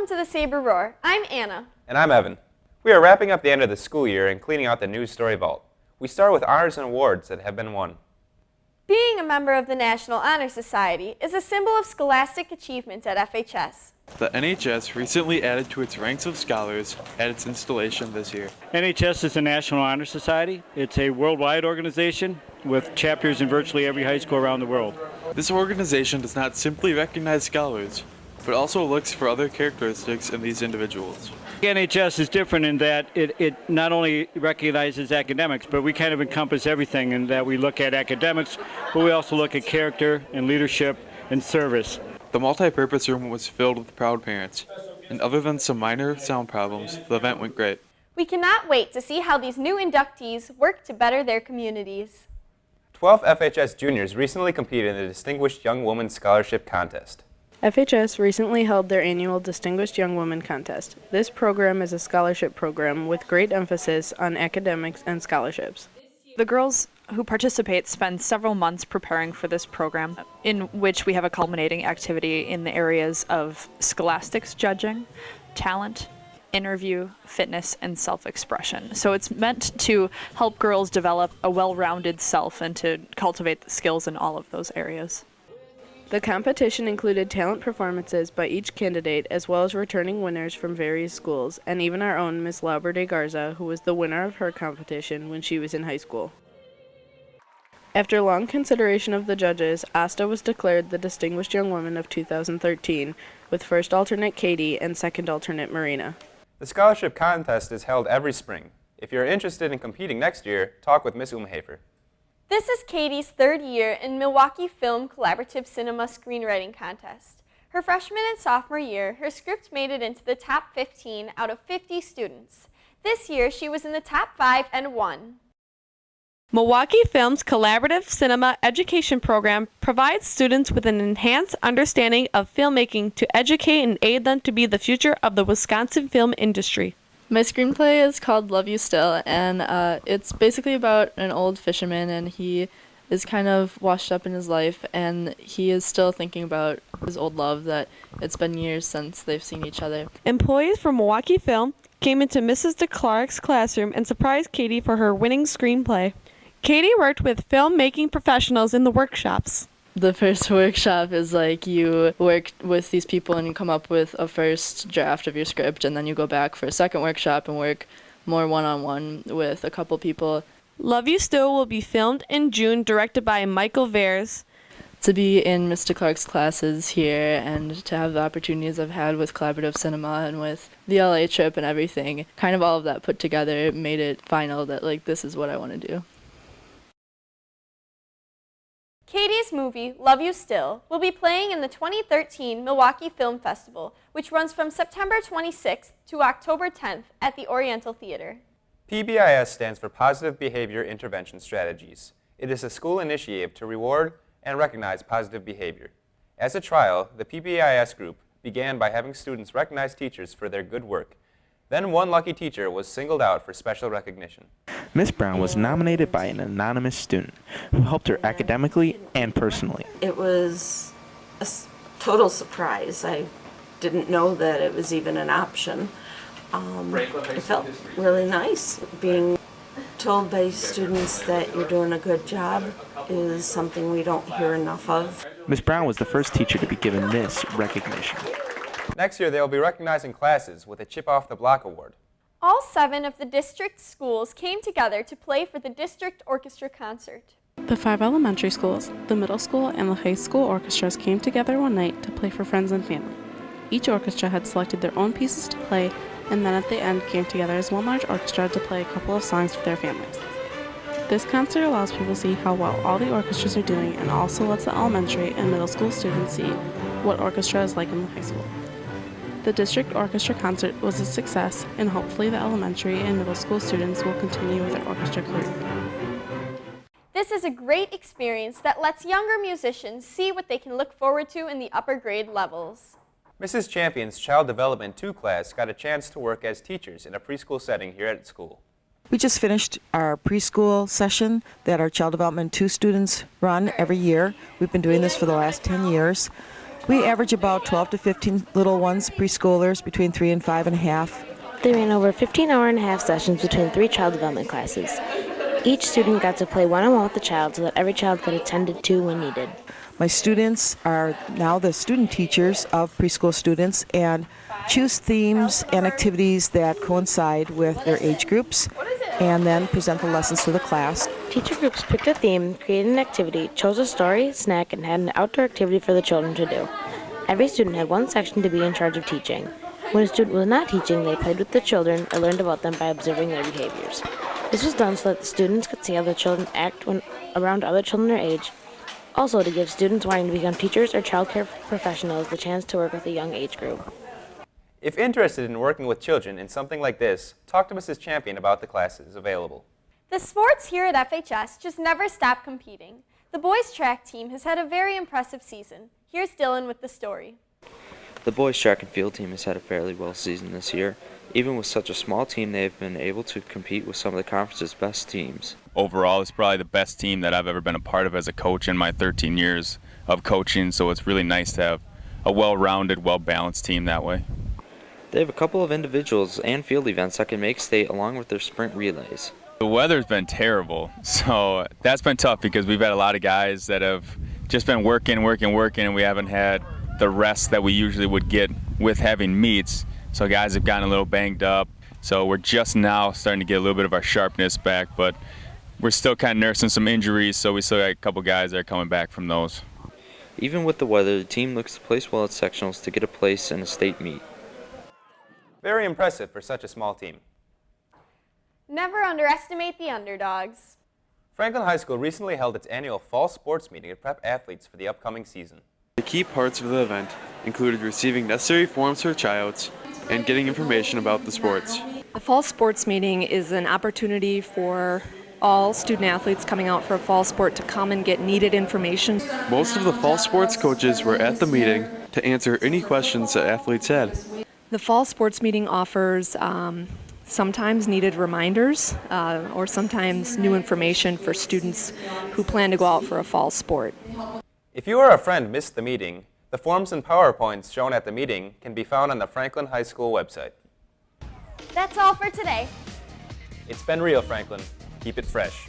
Welcome to the Saber Roar. I'm Anna. And I'm Evan. We are wrapping up the end of the school year and cleaning out the news story vault. We start with honors and awards that have been won. Being a member of the National Honor Society is a symbol of scholastic achievement at FHS. The NHS recently added to its ranks of scholars at its installation this year. NHS is the National Honor Society. It's a worldwide organization with chapters in virtually every high school around the world. This organization does not simply recognize scholars, but also looks for other characteristics in these individuals. The NHS is different in that it not only recognizes academics, but we kind of encompass everything in that we look at academics, but we also look at character and leadership and service. The multi-purpose room was filled with proud parents, and other than some minor sound problems, the event went great. We cannot wait to see how these new inductees work to better their communities. 12 FHS juniors recently competed in the Distinguished Young Woman Scholarship Contest. FHS recently held their annual Distinguished Young Woman Contest. This program is a scholarship program with great emphasis on academics and scholarships. The girls who participate spend several months preparing for this program, in which we have a culminating activity in the areas of scholastics judging, talent, interview, fitness, and self-expression. So it's meant to help girls develop a well-rounded self and to cultivate the skills in all of those areas. The competition included talent performances by each candidate, as well as returning winners from various schools, and even our own Miss Lauber de Garza, who was the winner of her competition when she was in high school. After long consideration of the judges, Asta was declared the Distinguished Young Woman of 2013, with first alternate Katie and second alternate Marina. The scholarship contest is held every spring. If you're interested in competing next year, talk with Miss Umhafer. This is Katie's third year in Milwaukee Film Collaborative Cinema Screenwriting Contest. Her freshman and sophomore year, her script made it into the top 15 out of 50 students. This year, she was in the top 5 and won. Milwaukee Film's Collaborative Cinema Education Program provides students with an enhanced understanding of filmmaking to educate and aid them to be the future of the Wisconsin film industry. My screenplay is called Love You Still, and it's basically about an old fisherman, and he is kind of washed up in his life, and he is still thinking about his old love that it's been years since they've seen each other. Employees from Milwaukee Film came into Mrs. DeClark's classroom and surprised Katie for her winning screenplay. Katie worked with filmmaking professionals in the workshops. The first workshop is like you work with these people and you come up with a first draft of your script, and then you go back for a second workshop and work more one-on-one with a couple people. Love You Still will be filmed in June, directed by Michael Vares. To be in Mr. Clark's classes here and to have the opportunities I've had with collaborative cinema and with the LA trip and everything, kind of all of that put together made it final that like this is what I want to do. Katie's movie, Love You Still, will be playing in the 2013 Milwaukee Film Festival, which runs from September 26th to October 10th at the Oriental Theater. PBIS stands for Positive Behavior Intervention Strategies. It is a school initiative to reward and recognize positive behavior. As a trial, the PBIS group began by having students recognize teachers for their good work. Then one lucky teacher was singled out for special recognition. Miss Brown was nominated by an anonymous student who helped her academically and personally. It was a total surprise. I didn't know that it was even an option. It felt really nice. Being told by students that you're doing a good job is something we don't hear enough of. Miss Brown was the first teacher to be given this recognition. Next year, they will be recognizing classes with a Chip Off the Block Award. All 7 of the district schools came together to play for the district orchestra concert. The 5 elementary schools, the middle school, and the high school orchestras came together one night to play for friends and family. Each orchestra had selected their own pieces to play, and then at the end came together as one large orchestra to play a couple of songs for their families. This concert allows people to see how well all the orchestras are doing, and also lets the elementary and middle school students see what orchestra is like in the high school. The district orchestra concert was a success, and hopefully the elementary and middle school students will continue with their orchestra career. This is a great experience that lets younger musicians see what they can look forward to in the upper grade levels. Mrs. Champion's Child Development 2 class got a chance to work as teachers in a preschool setting here at school. We just finished our preschool session that our Child Development 2 students run every year. We've been doing this for the last 10 years. We average about 12 to 15 little ones, preschoolers, between 3 and 5.5. They ran over 15-hour-and-a-half sessions between 3 child development classes. Each student got to play one-on-one with the child so that every child could attend to when needed. My students are now the student teachers of preschool students and choose themes and activities that coincide with their age groups and then present the lessons to the class. Teacher groups picked a theme, created an activity, chose a story, snack, and had an outdoor activity for the children to do. Every student had one section to be in charge of teaching. When a student was not teaching, they played with the children or learned about them by observing their behaviors. This was done so that the students could see how the children act when around other children their age, also to give students wanting to become teachers or child care professionals the chance to work with a young age group. If interested in working with children in something like this, talk to Mrs. Champion about the classes available. The sports here at FHS just never stop competing. The boys track team has had a very impressive season. Here's Dylan with the story. The boys track and field team has had a fairly well season this year. Even with such a small team, they have been able to compete with some of the conference's best teams. Overall, it's probably the best team that I've ever been a part of as a coach in my 13 years of coaching, so it's really nice to have a well-rounded, well-balanced team that way. They have a couple of individuals and field events that can make state along with their sprint relays. The weather's been terrible, so that's been tough because we've had a lot of guys that have just been working, and we haven't had the rest that we usually would get with having meets. So guys have gotten a little banged up. So we're just now starting to get a little bit of our sharpness back, but we're still kind of nursing some injuries, so we still got a couple guys that are coming back from those. Even with the weather, the team looks to place well at sectionals to get a place in a state meet. Very impressive for such a small team. Never underestimate the underdogs. Franklin High School recently held its annual fall sports meeting to prep athletes for the upcoming season. The key parts of the event included receiving necessary forms for tryouts and getting information about the sports. The fall sports meeting is an opportunity for all student athletes coming out for a fall sport to come and get needed information. Most of the fall sports coaches were at the meeting to answer any questions that athletes had. The fall sports meeting offers sometimes needed reminders or sometimes new information for students who plan to go out for a fall sport. If you or a friend missed the meeting, the forms and PowerPoints shown at the meeting can be found on the Franklin High School website. That's all for today. It's been real, Franklin. Keep it fresh.